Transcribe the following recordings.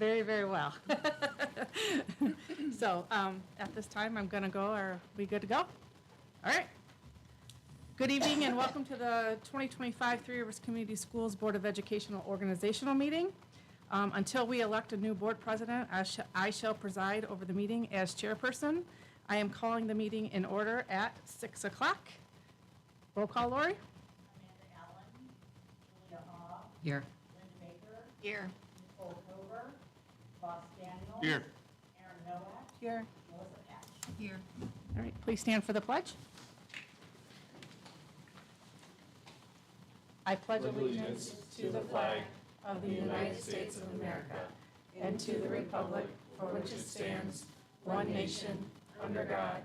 very, very well. So at this time, I'm going to go. Are we good to go? All right. Good evening and welcome to the 2025 Three Rivers Community Schools Board of Educational Organizational Meeting. Until we elect a new board president, I shall preside over the meeting as chairperson. I am calling the meeting in order at 6 o'clock. Roll call, Lori. Amanda Allen, Julia Haw, Here. Linda Baker, Here. Nicole Cover, Ross Daniels. Here. Aaron Nowak, Here. Melissa Patch. Here. All right, please stand for the pledge. I pledge allegiance to the flag of the United States of America and to the republic for which it stands, one nation, under God,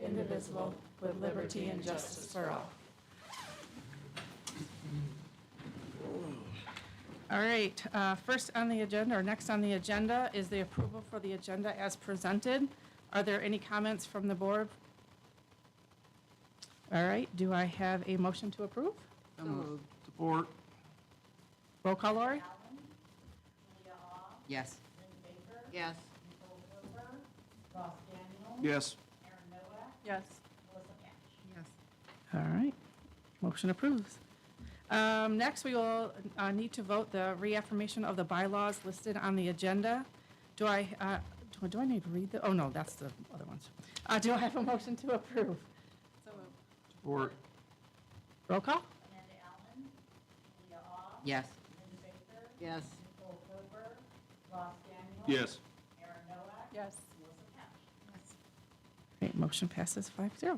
indivisible, with liberty and justice for all. All right, first on the agenda, or next on the agenda, is the approval for the agenda as presented. Are there any comments from the board? All right, do I have a motion to approve? So moved. Support. Roll call, Lori? Allen, Julia Haw, Yes. Linda Baker. Yes. Nicole Cover, Ross Daniels. Yes. Aaron Nowak, Yes. Melissa Patch. Yes. All right, motion approves. Next, we will need to vote the reaffirmation of the bylaws listed on the agenda. Do I need to read the, oh no, that's the other ones. Do I have a motion to approve? So moved. Support. Roll call? Amanda Allen, Julia Haw. Yes. Linda Baker. Yes. Nicole Cover, Ross Daniels. Yes. Aaron Nowak. Yes. Melissa Patch. Yes. Great, motion passes 5-0.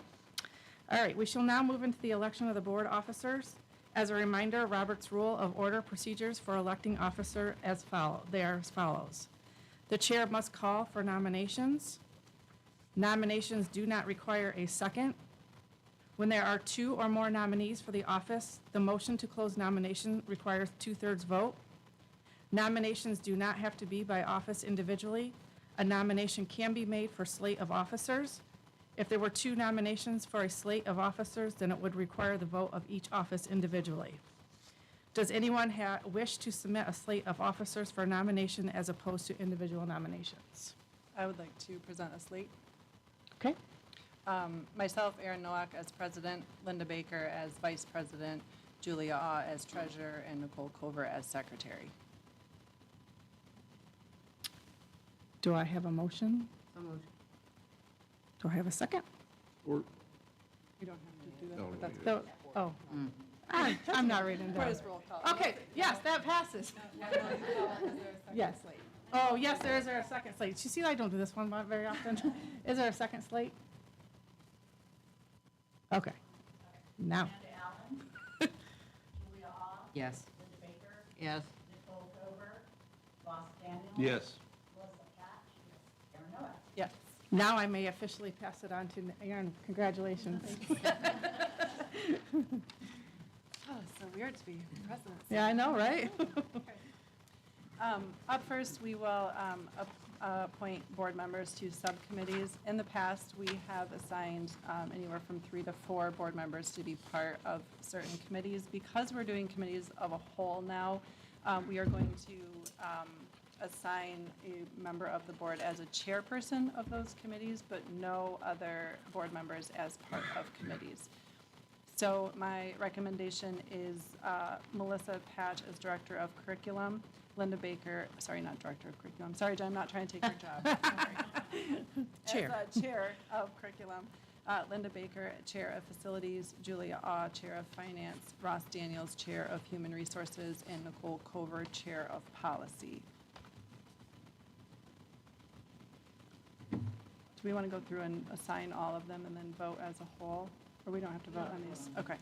All right, we shall now move into the election of the board officers. As a reminder, Robert's Rule of Order procedures for electing officer they are as follows. The chair must call for nominations. Nominations do not require a second. When there are two or more nominees for the office, the motion to close nomination requires 2/3 vote. Nominations do not have to be by office individually. A nomination can be made for slate of officers. If there were two nominations for a slate of officers, then it would require the vote of each office individually. Does anyone wish to submit a slate of officers for nomination as opposed to individual nominations? I would like to present a slate. Okay, Myself, Aaron Nowak as president, Linda Baker as vice president, Julia Ah as treasurer, and Nicole Cover as secretary. do I have a motion? So moved. Do I have a second? Support. You don't have to do that, No, but that's no, Oh, I'm not reading for that. his roll call. Okay, yes, that passes. Yes. Oh, yes, there is a second slate. You see, I don't do this one very often. Is there a second slate? Okay, now. Amanda Allen, Julia Haw. Yes. Linda Baker. Yes. Nicole Cover, Ross Daniels. Yes. Melissa Patch. Aaron Nowak. Yes. Now I may officially pass it on to Aaron. Congratulations. Oh, so weird to be president. Yeah, I know, right? Up first, we will appoint board members to subcommittees. In the past, we have assigned anywhere from 3 to 4 board members to be part of certain committees. Because we're doing committees of a whole now, we are going to assign a member of the board as a chairperson of those committees, but no other board members as part of committees. So my recommendation is Melissa Patch as Director of Curriculum, Linda Baker, sorry, not Director of Curriculum, sorry, Jen, I'm not trying to take your job. Chair. As Chair of Curriculum, Linda Baker, Chair of Facilities, Julia Ah, Chair of Finance, Ross Daniels, Chair of Human Resources, and Nicole Cover, Chair of Policy. Do we want to go through and assign all of them and then vote as a whole? Or we don't have to vote on these? Okay.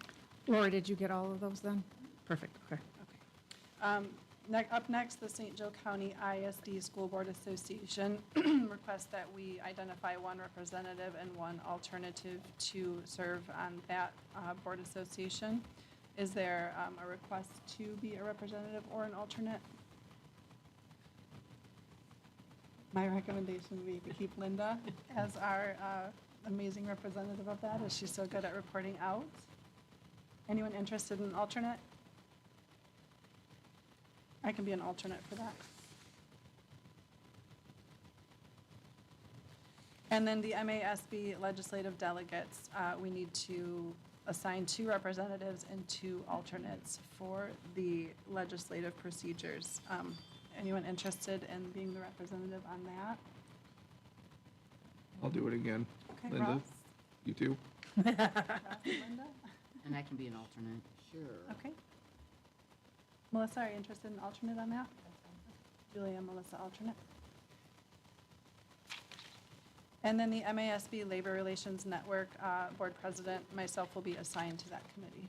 Lori, did you get all of those then? Perfect, okay. Okay. Up next, the St. Joe County ISD School Board Association requests that we identify one representative and one alternative to serve on that board association. Is there a request to be a representative or an alternate? My recommendation would be to keep Linda as our amazing representative of that, as she's so good at reporting out. Anyone interested in an alternate? I can be an alternate for that. And then the MASB legislative delegates, we need to assign 2 representatives and 2 alternates for the legislative procedures. Anyone interested in being the representative on that? I'll do it again. Okay, Linda, Ross? you too? Ross and Linda? And I can be an alternate. Sure. Okay. Melissa, are you interested in alternate on that? Julia, Melissa, alternate. And then the MASB Labor Relations Network Board President, myself will be assigned to that committee.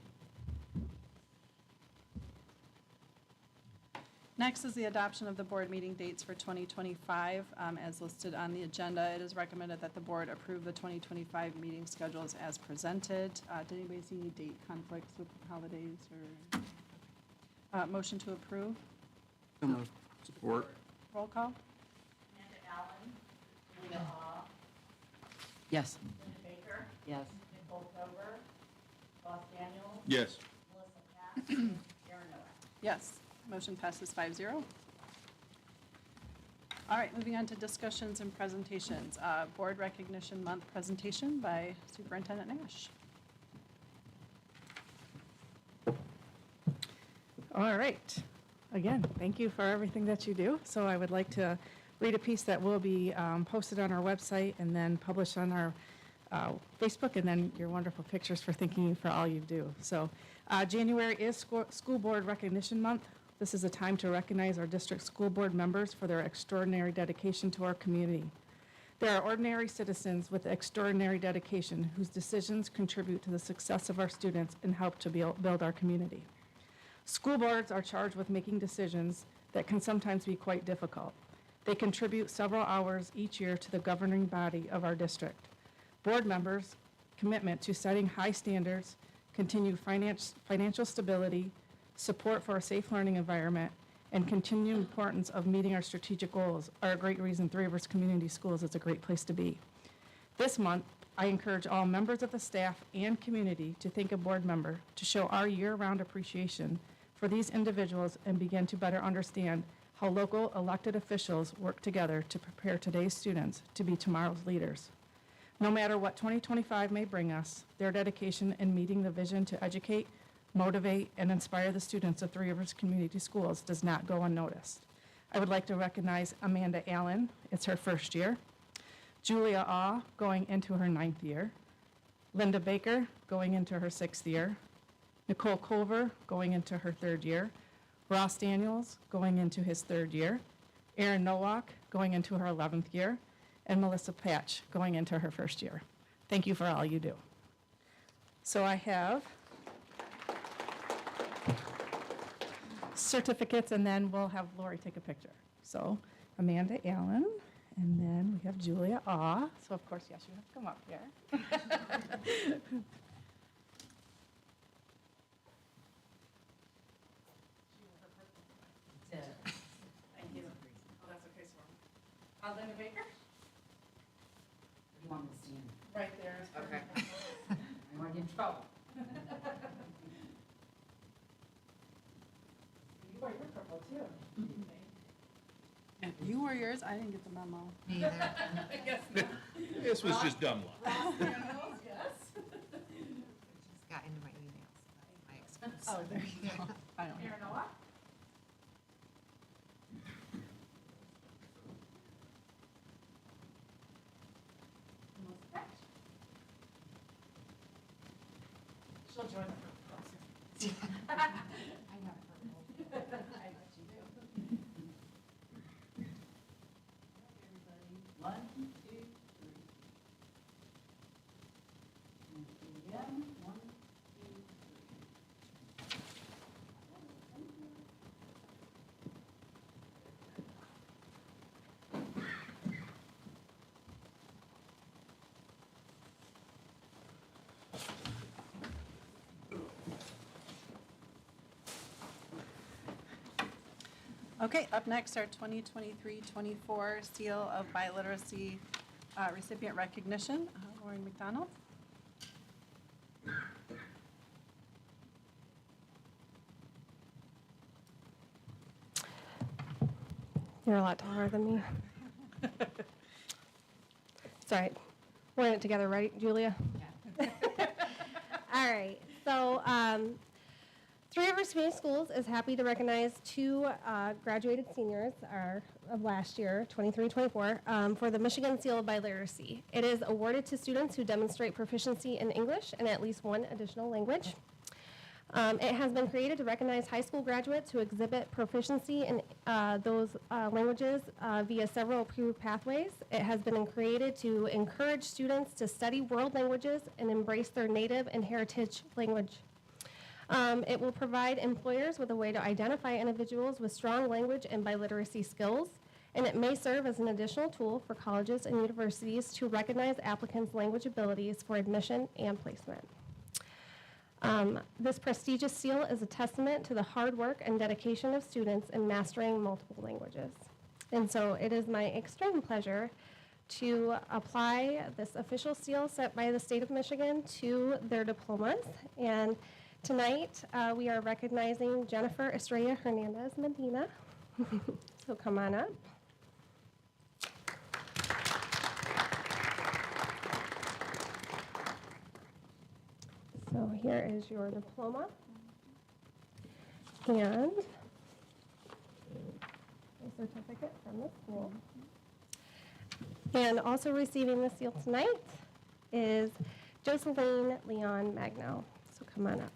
Next is the adoption of the board meeting dates for 2025. As listed on the agenda, it is recommended that the board approve the 2025 meeting schedules as presented. Did anybody see any date conflicts with holidays or? Motion to approve. So moved. Support? Roll call. Amanda Allen, Julia Ah, Yes. Linda Baker, Yes. Nicole Cooper, Ross Daniels, Yes. Melissa Patch, Aaron Noack. Yes, motion passes 5-0. All right, moving on to discussions and presentations. Board Recognition Month presentation by Superintendent Nash. All right. Again, thank you for everything that you do. So I would like to read a piece that will be posted on our website and then published on our Facebook, and then your wonderful pictures for thanking you for all you do. So January is School Board Recognition Month. This is a time to recognize our district school board members for their extraordinary dedication to our community. They are ordinary citizens with extraordinary dedication whose decisions contribute to the success of our students and help to build our community. School boards are charged with making decisions that can sometimes be quite difficult. They contribute several hours each year to the governing body of our district. Board members' commitment to setting high standards, continued financial stability, support for a safe learning environment, and continued importance of meeting our strategic goals are a great reason Three Rivers Community Schools is a great place to be. This month, I encourage all members of the staff and community to thank a board member to show our year-round appreciation for these individuals and begin to better understand how local elected officials work together to prepare today's students to be tomorrow's leaders. No matter what 2025 may bring us, their dedication in meeting the vision to educate, motivate, and inspire the students of Three Rivers Community Schools does not go unnoticed. I would like to recognize Amanda Allen. It's her first year. Julia Ah, going into her 9th year. Linda Baker, going into her 6th year. Nicole Culver, going into her 3rd year. Ross Daniels, going into his 3rd year. Aaron Noack, going into her 11th year. And Melissa Patch, going into her 1st year. Thank you for all you do. So I have certificates, and then we'll have Lori take a picture. So Amanda Allen, and then we have Julia Ah. So of course, yes, you have to come up here. Thank you. Oh, that's okay, sir. Linda Baker? You want me to stand? Right there. is Okay. perfect. I don't want to get in trouble. You wear your purple too. And you were yours, I didn't get the memo. Me either. Yes, no. This was just dumb luck. Ross Daniels, yes. Just got into my emails. That's my excuse. Oh, there you go. I don't know. Aaron Noack. Melissa Patch. She'll join the purple. I know purple. I bet you do. Everybody, 1, 2, 3. And again, 1, 2, 3. Okay, up next, our 2023-24 Seal of Biliteracy recipient recognition. Lauren McDonald. You're a lot taller than me. It's all right. We're in it together, right, Julia? All right. So, Three Rivers Community Schools is happy to recognize two graduated seniors of last year, 23-24, for the Michigan Seal of Biliteracy. It is awarded to students who demonstrate proficiency in English and at least one additional language. It has been created to recognize high school graduates who exhibit proficiency in those languages via several approved pathways. It has been created to encourage students to study world languages and embrace their native and heritage language. It will provide employers with a way to identify individuals with strong language and biliteracy skills, and it may serve as an additional tool for colleges and universities to recognize applicants' language abilities for admission and placement. This prestigious seal is a testament to the hard work and dedication of students in mastering multiple languages. And so it is my extreme pleasure to apply this official seal set by the state of Michigan to their diplomas. And tonight, we are recognizing Jennifer Estrella Hernandez Medina. So come on up. So here is your diploma. And a certificate from the school. And also receiving the seal tonight is Josephine Leon Magno. So come on up.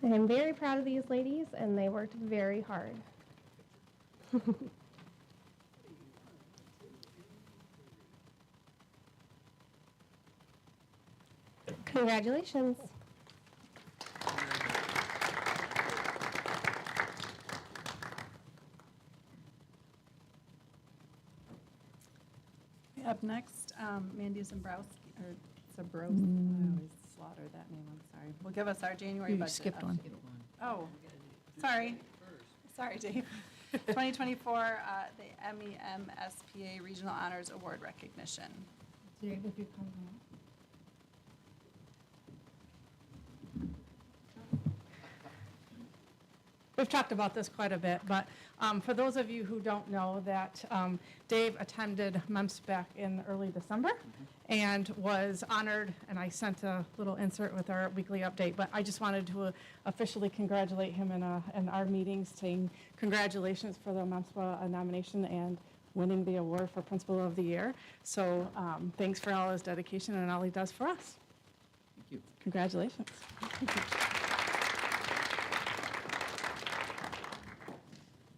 I am very proud of these ladies, and they worked very hard. Congratulations. Up next, Mandy Zabrowski, or Zabrowski, I always slaughter that name, I'm sorry. Will give us our January You budget. skipped one. Oh, sorry. Sorry, Dave. 2024, the MEMSPA Regional Honors Award recognition. We've talked about this quite a bit, but for those of you who don't know that Dave attended MEMSPAC in early December and was honored, and I sent a little insert with our weekly update, but I just wanted to officially congratulate him in our meetings, saying congratulations for the MEMSPA nomination and winning the award for Principal of the Year. So thanks for all his dedication and all he does for us. Thank you. Congratulations.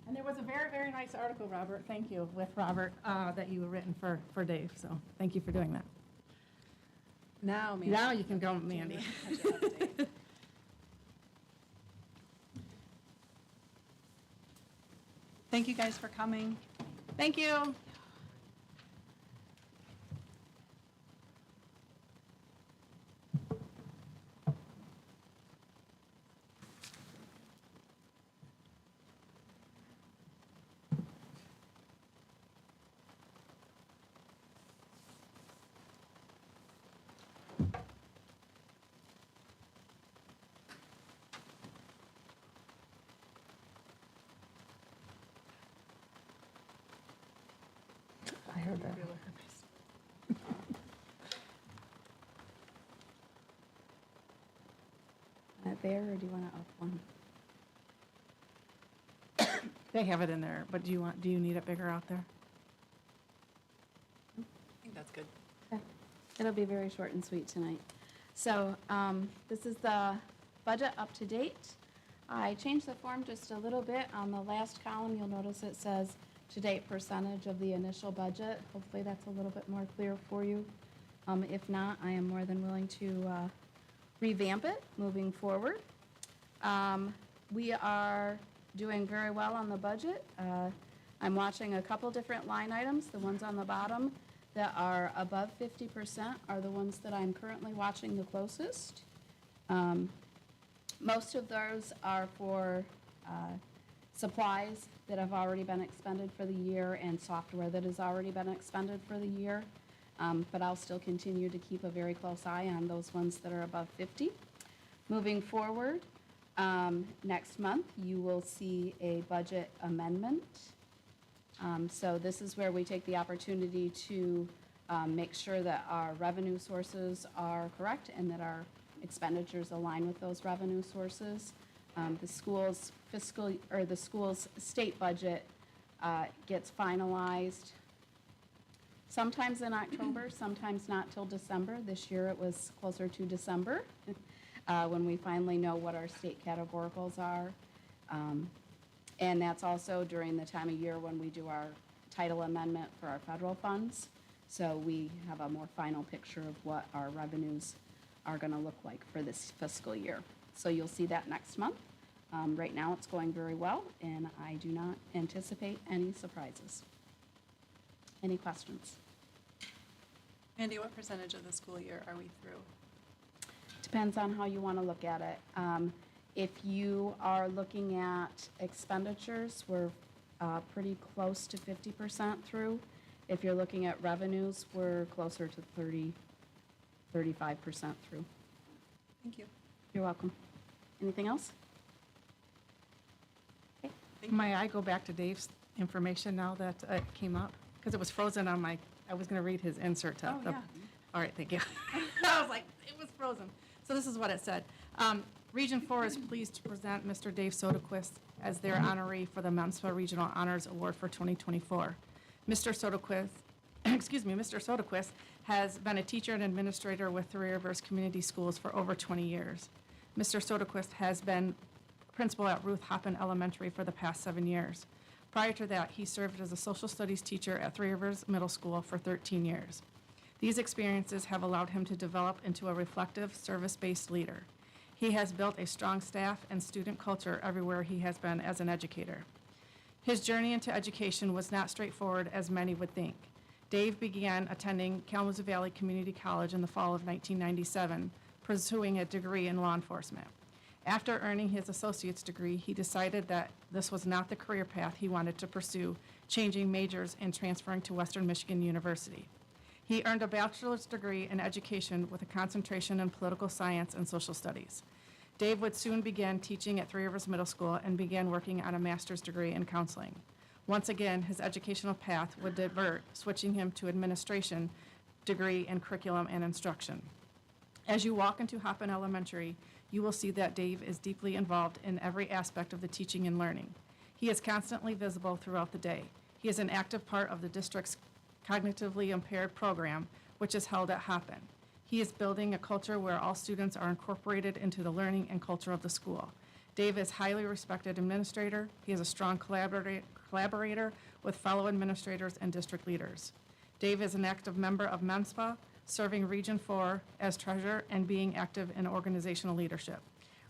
And there was a very, very nice article, Robert, thank you, with Robert, that you written for Dave, so thank you for doing that. Now, Mandy. Now you can go, Mandy. Budget update. Thank you guys for coming. Thank you. I heard that. There, or do you want to up one? They have it in there, but do you need it bigger out there? I think that's good. It'll be very short and sweet tonight. So this is the budget up to date. I changed the form just a little bit. On the last column, you'll notice it says to-date percentage of the initial budget. Hopefully that's a little bit more clear for you. If not, I am more than willing to revamp it moving forward. We are doing very well on the budget. I'm watching a couple different line items. The ones on the bottom that are above 50% are the ones that I'm currently watching the closest. Most of those are for supplies that have already been expended for the year and software that has already been expended for the year. but I'll still continue to keep a very close eye on those ones that are above 50. Moving forward, next month, you will see a budget amendment. So this is where we take the opportunity to make sure that our revenue sources are correct and that our expenditures align with those revenue sources. The school's the school's state budget gets finalized sometimes in October, sometimes not till December. This year it was closer to December when we finally know what our state categoricals are. And that's also during the time of year when we do our title amendment for our federal funds. So we have a more final picture of what our revenues are going to look like for this fiscal year. So you'll see that next month. Right now it's going very well, and I do not anticipate any surprises. Any questions? Andy, what percentage of the school year are we through? Depends on how you want to look at it. If you are looking at expenditures, we're pretty close to 50% through. If you're looking at revenues, we're closer to 35% through. Thank you. You're welcome. Anything else? May I go back to Dave's information now that it came up? Because it was frozen on my, I was going to read his insert to Oh, the. yeah. All right, thank you. I was like, it was frozen. So this is what it said. Region 4 is pleased to present Mr. Dave Soderquist as their honoree for the MEMSPA Regional Honors Award for 2024. Mr. Soderquist, Mr. Soderquist has been a teacher and administrator with Three Rivers Community Schools for over 20 years. Mr. Soderquist has been principal at Ruth Hoppen Elementary for the past 7 years. Prior to that, he served as a social studies teacher at Three Rivers Middle School for 13 years. These experiences have allowed him to develop into a reflective, service-based leader. He has built a strong staff and student culture everywhere he has been as an educator. His journey into education was not straightforward as many would think. Dave began attending Kalamazoo Valley Community College in the fall of 1997, pursuing a degree in law enforcement. After earning his associate's degree, he decided that this was not the career path he wanted to pursue, changing majors and transferring to Western Michigan University. He earned a bachelor's degree in education with a concentration in political science and social studies. Dave would soon begin teaching at Three Rivers Middle School and began working on a master's degree in counseling. Once again, his educational path would divert, switching him to administration degree in curriculum and instruction. As you walk into Hoppen Elementary, you will see that Dave is deeply involved in every aspect of the teaching and learning. He is constantly visible throughout the day. He is an active part of the district's cognitively impaired program, which is held at Hoppen. He is building a culture where all students are incorporated into the learning and culture of the school. Dave is a highly respected administrator. He is a strong collaborator with fellow administrators and district leaders. Dave is an active member of MEMSPA, serving Region 4 as treasurer and being active in organizational leadership.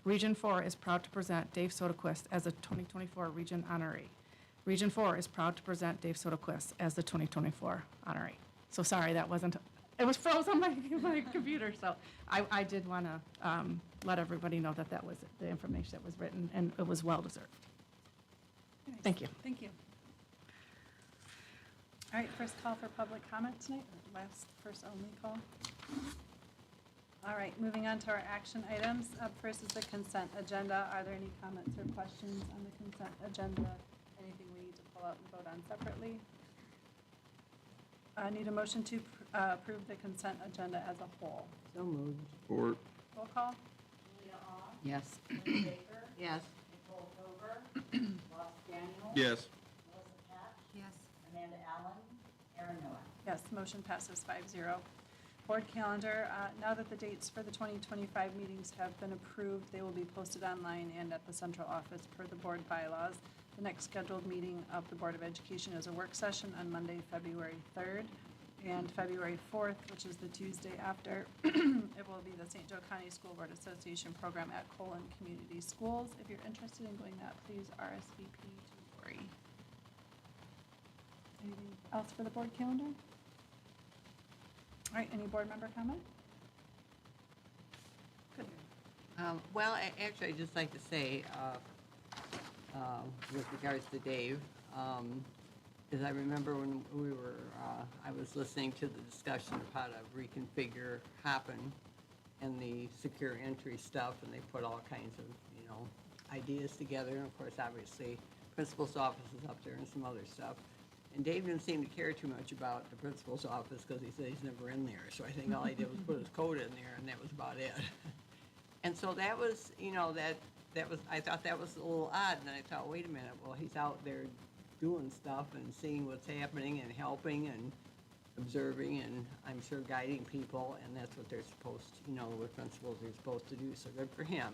Region 4 is proud to present Dave Soderquist as a 2024 Region Honoree. Region 4 is proud to present Dave Soderquist as the 2024 honoree. So sorry, that wasn't, it was frozen on my computer, so I did want to let everybody know that that was the information that was written, and it was well-deserved. Nice. Thank you. Thank you. All right, first call for public comment tonight, or last first only call. All right, moving on to our action items. Up first is the consent agenda. Are there any comments or questions on the consent agenda? Anything we need to pull out and vote on separately? I need a motion to approve the consent agenda as a whole. So moved. Support. Roll call? Yes. Yes. Yes. Yes. Yes, motion passes 5-0. Board calendar, now that the dates for the 2025 meetings have been approved, they will be posted online and at the central office per the board bylaws. The next scheduled meeting of the Board of Education is a work session on Monday, February 3rd, and February 4th, which is the Tuesday after, it will be the St. Joe County School Board Association program at Colon Community Schools. If you're interested in going that, please RSVP to Lori. Anything else for the board calendar? All right, any board member comment? Good. Well, actually, I'd just like to say, with regards to Dave, is I remember when we were, I was listening to the discussion of how to reconfigure Hopin and the secure entry stuff, and they put all kinds of, ideas together, and of course, obviously, principal's office is up there and some other stuff. And Dave didn't seem to care too much about the principal's office, because he said he's never in there, so I think all he did was put his code in there, and that was about it. And so that was, that was, I thought that was a little odd, and I thought, wait a minute, well, he's out there doing stuff and seeing what's happening and helping and observing and I'm sure guiding people, and that's what they're supposed to, what principals are supposed to do, so good for him.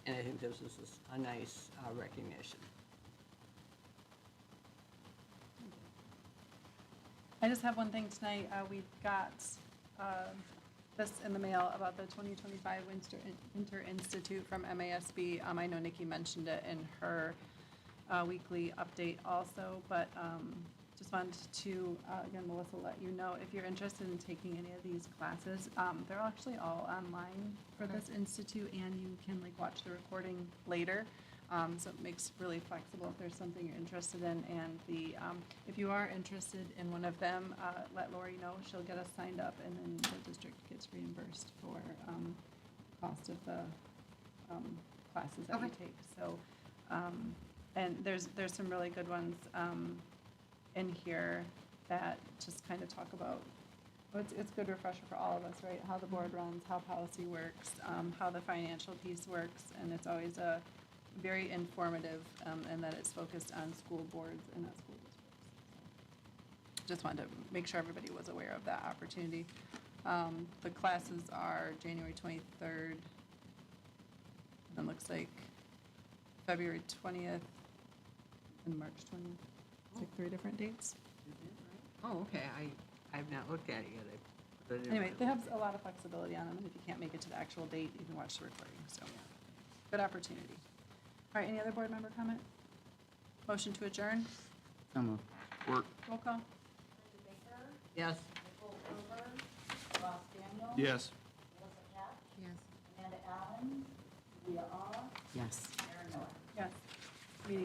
And I think this is a nice recognition. I just have one thing tonight. We got this in the mail about the 2025 Winter Institute from MASB. I know Nikki mentioned it in her weekly update also, but just wanted to, again, Melissa, let you know if you're interested in taking any of these classes. They're actually all online for this institute, and you can watch the recording later. So it makes really flexible if there's something you're interested in. And if you are interested in one of them, let Lori know. She'll get us signed up, and then the district gets reimbursed for cost of the classes that you take. So, and there's some really good ones in here that just kind of talk about. It's a good refresher for all of us, right? How the board runs, how policy works, how the financial piece works, and it's always a very informative, and that it's focused on school boards and not school districts. So just wanted to make sure everybody was aware of that opportunity. The classes are January 23rd, and looks like February 20th and March 20th. It's like 3 different dates. Oh, okay, I've not looked at it yet. I put it in Anyway, my- they have a lot of flexibility on them, and if you can't make it to the actual date, you can watch the recording, so good opportunity. All right, any other board member comment? Motion to adjourn, So moved. Work. roll call. Yes. Nicole Gerber, Ross Daniel. Yes. Melissa Patch, Yes. Amanda Allen, Leah Awe, Yes. Aaron Miller. Yes. Meeting is